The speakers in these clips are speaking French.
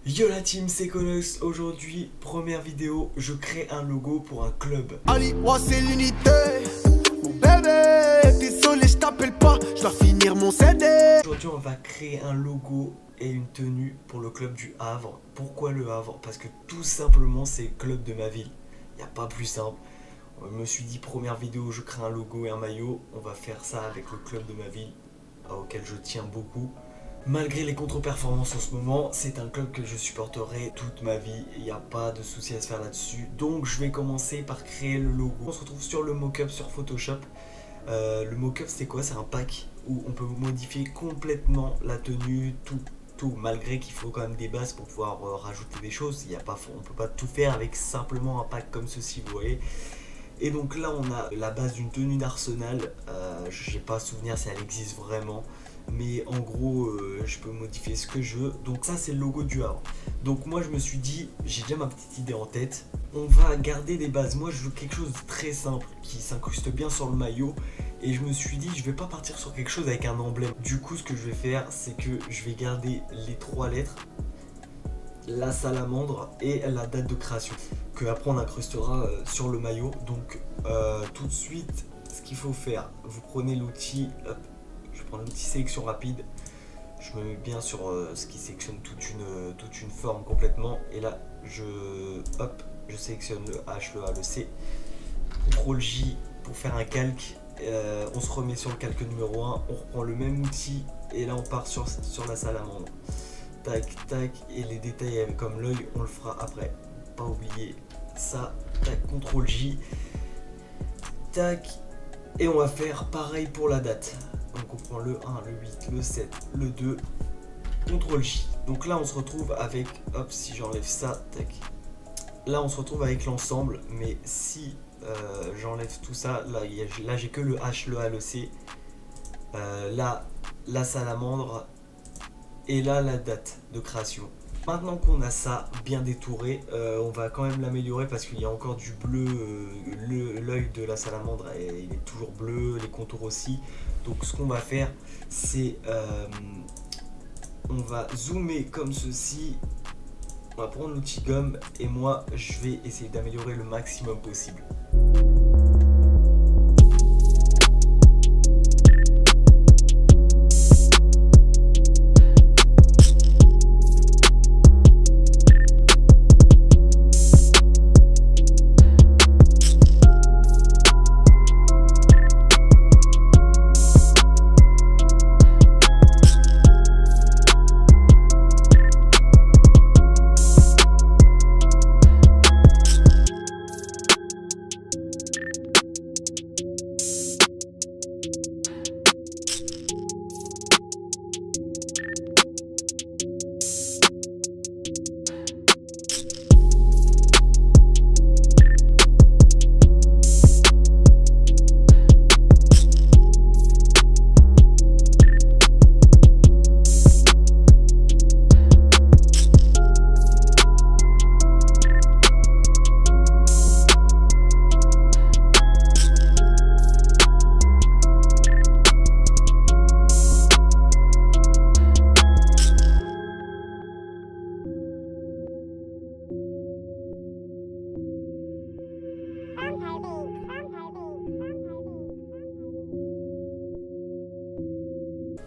Yo la team, c'est Konos. Aujourd'hui, première vidéo, je crée un logo pour un club. Ali, ouais, c'est l'unité. Mon bébé, désolé, je t'appelle pas, je dois finir mon CD. Aujourd'hui, on va créer un logo et une tenue pour le club du Havre. Pourquoi le Havre? Parce que tout simplement, c'est le club de ma ville. Il n'y a pas plus simple. Je me suis dit, première vidéo, je crée un logo et un maillot. On va faire ça avec le club de ma ville, auquel je tiens beaucoup. Malgré les contre-performances en ce moment, c'est un club que je supporterai toute ma vie. Il n'y a pas de souci à se faire là-dessus. Donc je vais commencer par créer le logo. On se retrouve sur le mock-up sur Photoshop. Le mock-up, c'est quoi? C'est un pack où on peut modifier complètement la tenue, tout. Malgré qu'il faut quand même des bases pour pouvoir rajouter des choses. On ne peut pas tout faire avec simplement un pack comme ceci, vous voyez. Et donc là, on a la base d'une tenue d'Arsenal. Je n'ai pas souvenir si elle existe vraiment. Mais en gros, je peux modifier ce que je veux. Donc ça, c'est le logo du Havre. Donc moi, je me suis dit, j'ai déjà ma petite idée en tête. On va garder des bases. Moi, je veux quelque chose de très simple, qui s'incruste bien sur le maillot. Et je me suis dit, je vais pas partir sur quelque chose avec un emblème. Du coup, ce que je vais faire, c'est que je vais garder les 3 lettres, la salamandre et la date de création, que après on incrustera sur le maillot. Donc tout de suite, ce qu'il faut faire, vous prenez l'outil, je prends l'outil sélection rapide, je me mets bien sur ce qui sélectionne toute une forme complètement, et là je sélectionne le H, le A, le C, CTRL J pour faire un calque. On se remet sur le calque numéro 1, on reprend le même outil et là on part sur la salamandre. Tac tac, et les détails comme l'œil on le fera après, pas oublier ça. Tac, CTRL J, tac, et on va faire pareil pour la date. Donc on prend le 1, le 8, le 7, le 2, CTRL J. Donc là on se retrouve avec, hop, si j'enlève ça, tac, là on se retrouve avec l'ensemble. Mais si j'enlève tout ça, là j'ai que le H, le A, le C, là la salamandre, et là la date de création. Maintenant qu'on a ça bien détouré, on va quand même l'améliorer parce qu'il y a encore du bleu. L'œil de la salamandre, il est toujours bleu, les contours aussi. Donc ce qu'on va faire, c'est on va zoomer comme ceci. On va prendre l'outil gomme et moi je vais essayer d'améliorer le maximum possible.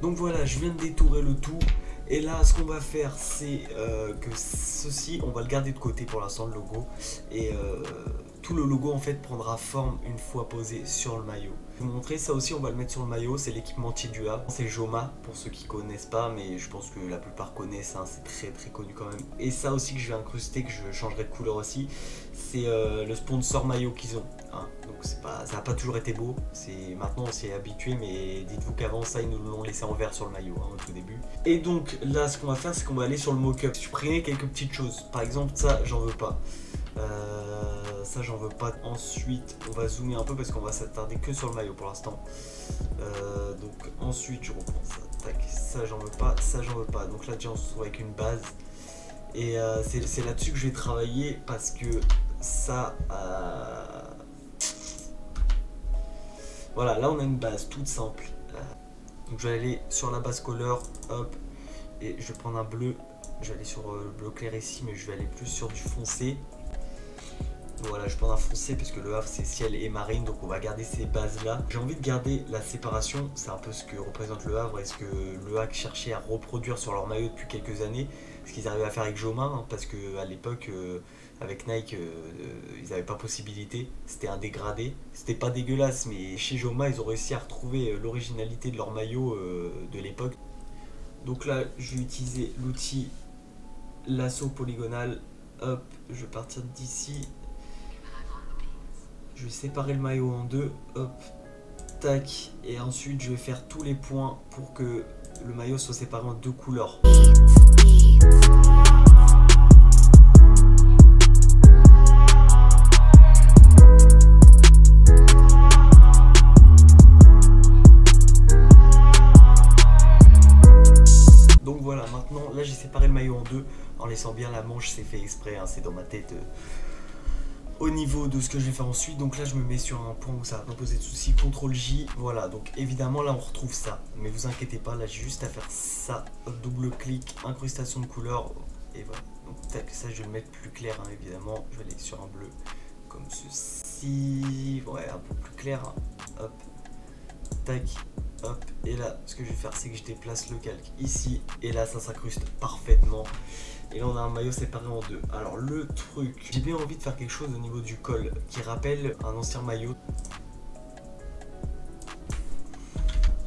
Donc voilà, je viens de détourer le tout. Et là, ce qu'on va faire, c'est que ceci, on va le garder de côté pour l'instant, le logo. Et tout le logo, en fait, prendra forme une fois posé sur le maillot. Je vais vous montrer ça aussi, on va le mettre sur le maillot. C'est l'équipementier du Havre. C'est Joma, pour ceux qui connaissent pas, mais je pense que la plupart connaissent. Hein, c'est très très connu quand même. Et ça aussi que je vais incruster, que je changerai de couleur aussi, c'est le sponsor maillot qu'ils ont. Hein. Donc ça n'a pas toujours été beau. Maintenant on s'y est habitué, mais dites-vous qu'avant ça, ils nous l'ont laissé en vert sur le maillot, hein, au tout début. Et donc là, ce qu'on va faire, c'est qu'on va aller sur le mock-up, supprimer quelques petites choses. Par exemple, ça, j'en veux pas. Ça, j'en veux pas. Ensuite, on va zoomer un peu parce qu'on va s'attarder que sur le maillot pour l'instant. Donc ensuite, je reprends ça. Tac, ça, j'en veux pas. Ça, j'en veux pas. Donc là, déjà, on se retrouve avec une base. Et c'est là-dessus que je vais travailler parce que ça... Voilà, là, on a une base toute simple. Donc je vais aller sur la base color, hop, et je vais prendre un bleu Je vais aller sur le bleu clair ici, mais je vais aller plus sur du foncé. Voilà, je prends un foncé parce que le Havre c'est ciel et marine, donc on va garder ces bases là. J'ai envie de garder la séparation, c'est un peu ce que représente le Havre et ce que le HAC cherchait à reproduire sur leur maillot depuis quelques années. Ce qu'ils arrivaient à faire avec Joma, hein, parce qu'à l'époque, avec Nike, ils n'avaient pas possibilité. C'était un dégradé. C'était pas dégueulasse, mais chez Joma, ils ont réussi à retrouver l'originalité de leur maillot de l'époque. Donc là, je vais utiliser l'outil lasso polygonal. Hop, je vais partir d'ici. Je vais séparer le maillot en deux. Hop, tac. Et ensuite, je vais faire tous les points pour que le maillot soit séparé en deux couleurs. Donc voilà, maintenant, là j'ai séparé le maillot en deux en laissant bien la manche, c'est fait exprès, hein, c'est dans ma tête au niveau de ce que je vais faire ensuite. Donc là je me mets sur un point où ça va pas poser de soucis, CTRL J, voilà, donc évidemment là on retrouve ça, mais vous inquiétez pas, là j'ai juste à faire ça, double clic, incrustation de couleur, et voilà, donc tac, ça je vais le mettre plus clair, hein, évidemment, je vais aller sur un bleu comme ceci, ouais, un peu plus clair, hein. Hop, tac, hop, et là ce que je vais faire c'est que je déplace le calque ici, et là ça s'incruste parfaitement. Et là on a un maillot séparé en deux. Alors le truc, j'ai bien envie de faire quelque chose au niveau du col qui rappelle un ancien maillot.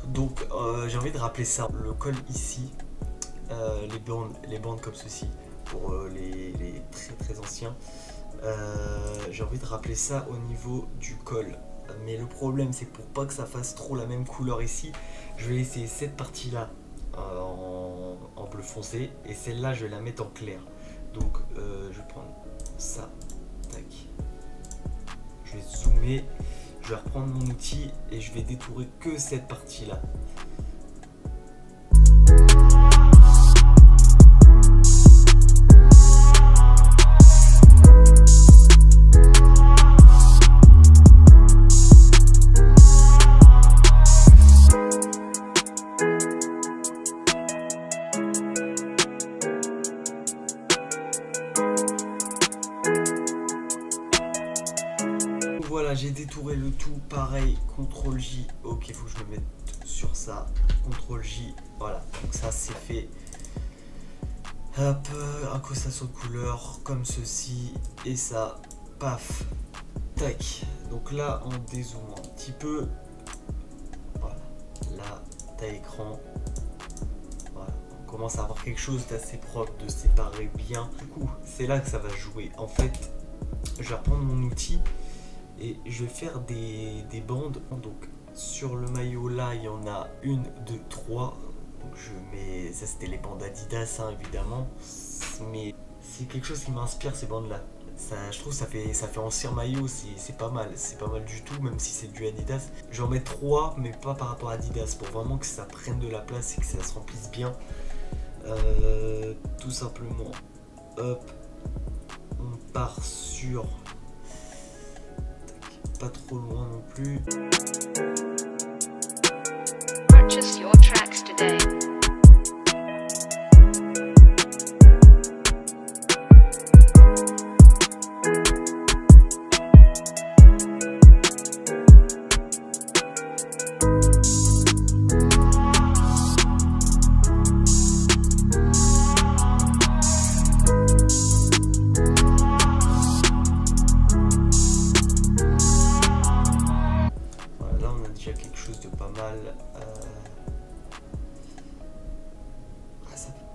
Donc j'ai envie de rappeler ça. Le col ici, les bandes comme ceci pour les très anciens. J'ai envie de rappeler ça au niveau du col. Mais le problème c'est que pour pas que ça fasse trop la même couleur ici, je vais laisser cette partie là en bleu foncé et celle-là je vais la mettre en clair. Donc je vais prendre ça, tac, je vais zoomer, je vais reprendre mon outil et je vais détourer que cette partie là. Voilà, j'ai détouré le tout, pareil, CTRL J, ok, faut que je me mette sur ça, CTRL J, voilà, donc ça c'est fait. Hop, incrustation de couleur, comme ceci, et ça, paf, tac. Donc là, en dézoomant un petit peu, voilà, là, taille écran, voilà, on commence à avoir quelque chose d'assez propre, de séparer bien. Du coup, c'est là que ça va jouer. En fait, je vais reprendre mon outil, et je vais faire des bandes. Donc sur le maillot là il y en a 1, 2, 3. Donc je mets, ça c'était les bandes Adidas hein, évidemment, mais c'est quelque chose qui m'inspire ces bandes là. Ça, je trouve ça fait ancien maillot, c'est pas mal du tout, même si c'est du Adidas. J'en mets 3 mais pas par rapport à Adidas, pour vraiment que ça prenne de la place et que ça se remplisse bien. Tout simplement, hop, on part sur, pas trop loin non plus. Purchase your tracks today.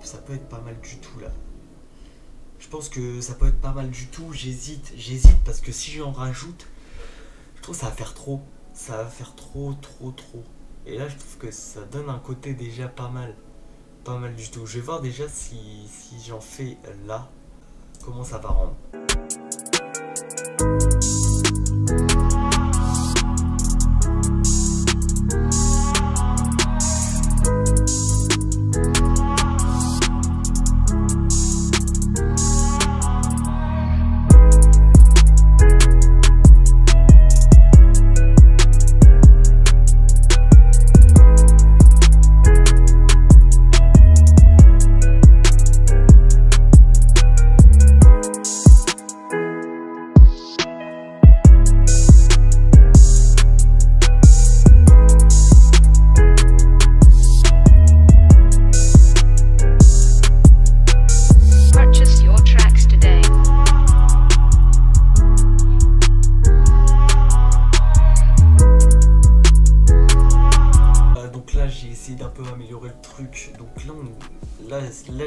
Ça peut être pas mal du tout là. Je pense que ça peut être pas mal du tout. J'hésite parce que si j'en rajoute, je trouve que ça va faire trop. Ça va faire trop. Et là je trouve que ça donne un côté déjà pas mal du tout. Je vais voir déjà si j'en fais là, comment ça va rendre.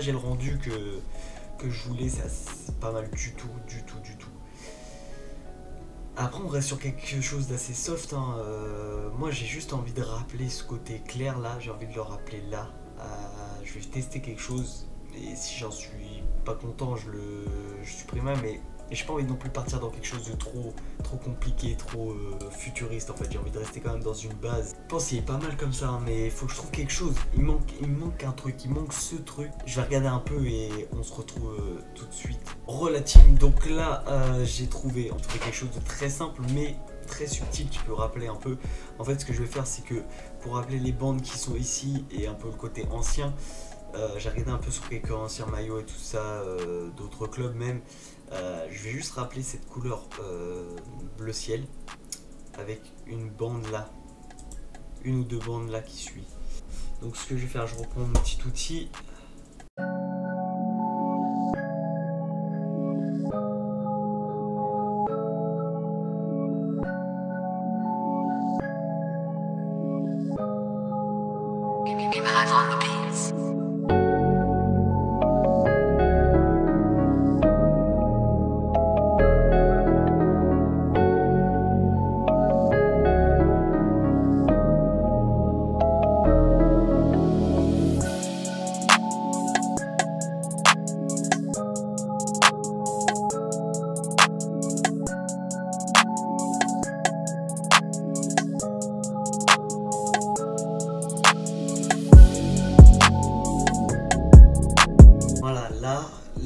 j'ai le rendu que je voulais, c'est pas mal du tout. Après on reste sur quelque chose d'assez soft, hein. Moi j'ai juste envie de rappeler ce côté clair là, j'ai envie de le rappeler là. Je vais tester quelque chose et si j'en suis pas content je supprime, mais j'ai pas envie non plus partir dans quelque chose de trop compliqué, trop futuriste en fait. J'ai envie de rester quand même dans une base. Je pense qu'il est pas mal comme ça, hein, mais il faut que je trouve quelque chose. Il me manque un truc, il manque ce truc. Je vais regarder un peu et on se retrouve tout de suite. Relative, donc là j'ai trouvé quelque chose de très simple mais très subtil qui peut rappeler un peu. En fait ce que je vais faire c'est que pour rappeler les bandes qui sont ici et un peu le côté ancien, j'ai regardé un peu sur quelques anciens maillots et tout ça, d'autres clubs même. Je vais juste rappeler cette couleur bleu ciel avec une bande là, une ou deux bandes là qui suit. Donc ce que je vais faire, je reprends mon petit outil.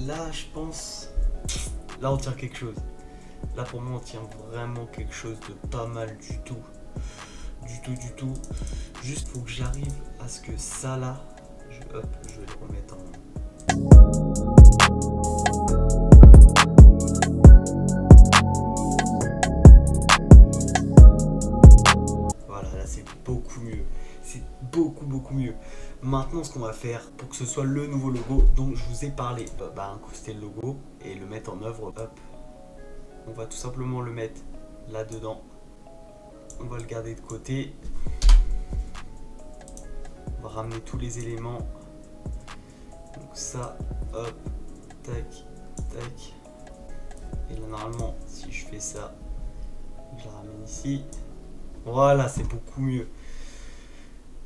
Là je pense, là on tient quelque chose. Là pour moi on tient vraiment quelque chose de pas mal du tout. Juste faut que j'arrive à ce que ça là, je vais le remettre en... Voilà, là c'est beaucoup mieux. C'est beaucoup mieux. Maintenant ce qu'on va faire pour que ce soit le nouveau logo dont je vous ai parlé, incruster le logo et le mettre en œuvre. Hop, on va tout simplement le mettre là dedans, on va le garder de côté, on va ramener tous les éléments, donc ça, hop, tac, et là normalement si je fais ça, je la ramène ici, voilà, c'est beaucoup mieux.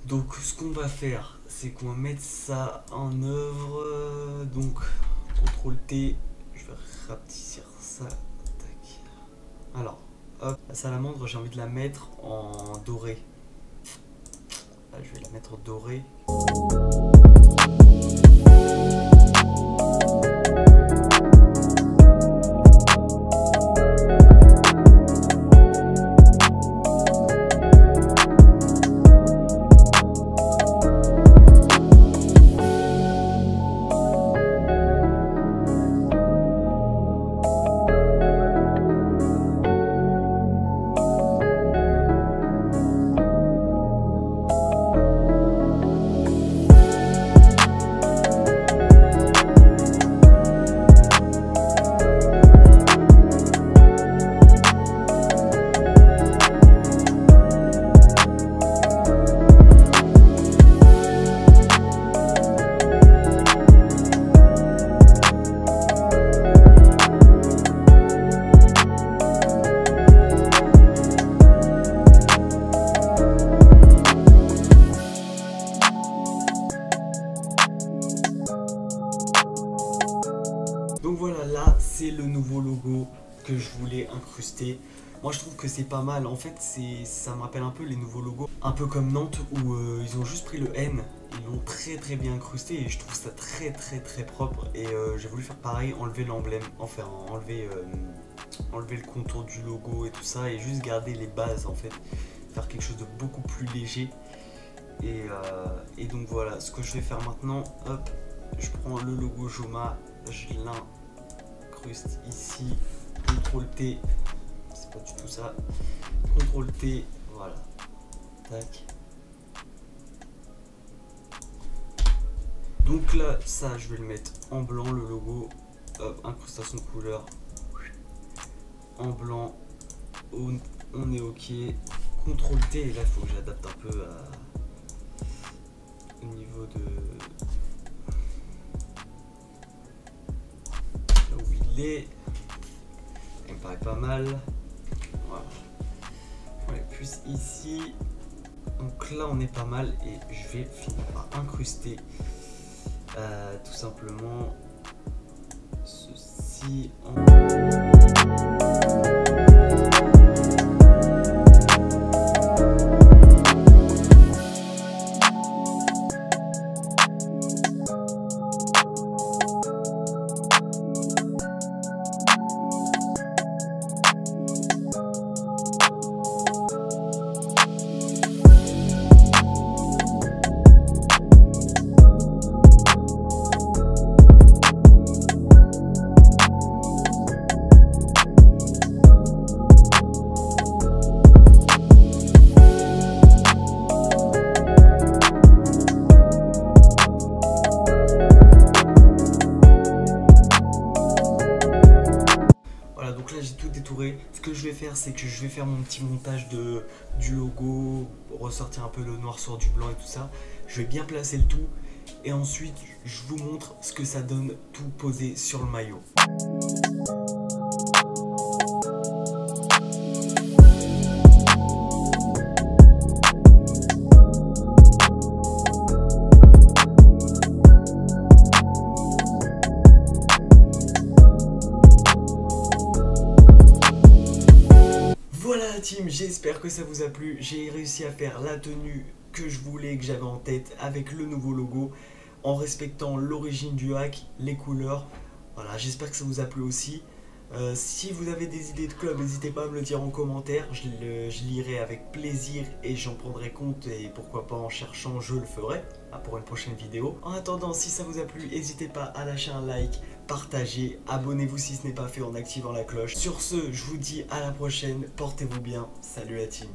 Donc ce qu'on va faire, c'est qu'on va mettre ça en œuvre. Donc CTRL T, je vais rapetissir ça. Tac. Alors, hop, la salamandre, j'ai envie de la mettre en doré. Là, je vais la mettre en doré. Donc voilà, là c'est le nouveau logo que je voulais incruster. Moi je trouve que c'est pas mal. En fait ça me rappelle un peu les nouveaux logos, un peu comme Nantes où ils ont juste pris le N, ils l'ont très bien incrusté et je trouve ça très propre. Et j'ai voulu faire pareil, enlever l'emblème, enfin enlever le contour du logo et tout ça et juste garder les bases en fait, faire quelque chose de beaucoup plus léger. Et donc voilà, ce que je vais faire maintenant, hop, je prends le logo Joma, je l'incruste ici, CTRL T, c'est pas du tout ça, CTRL T, voilà, tac. Donc là, ça, je vais le mettre en blanc, le logo, hop, incrustation couleur, en blanc, on est ok, CTRL T, et là, il faut que j'adapte un peu au niveau de... stylé. Il me paraît pas mal. Voilà. On est plus ici. Donc là on est pas mal et je vais finir par incruster tout simplement ceci en... Donc là j'ai tout détouré. Ce que je vais faire, c'est que je vais faire mon petit montage du logo, ressortir un peu le noir sur du blanc et tout ça. Je vais bien placer le tout et ensuite je vous montre ce que ça donne tout posé sur le maillot. Voilà team, j'espère que ça vous a plu. J'ai réussi à faire la tenue que je voulais, que j'avais en tête avec le nouveau logo en respectant l'origine du hack, les couleurs. Voilà, j'espère que ça vous a plu aussi. Si vous avez des idées de club, n'hésitez pas à me le dire en commentaire. Je lirai avec plaisir et j'en prendrai compte et pourquoi pas en cherchant je le ferai pour une prochaine vidéo. En attendant, si ça vous a plu, n'hésitez pas à lâcher un like, partager, abonnez-vous si ce n'est pas fait en activant la cloche. Sur ce, je vous dis à la prochaine, portez-vous bien, salut la team.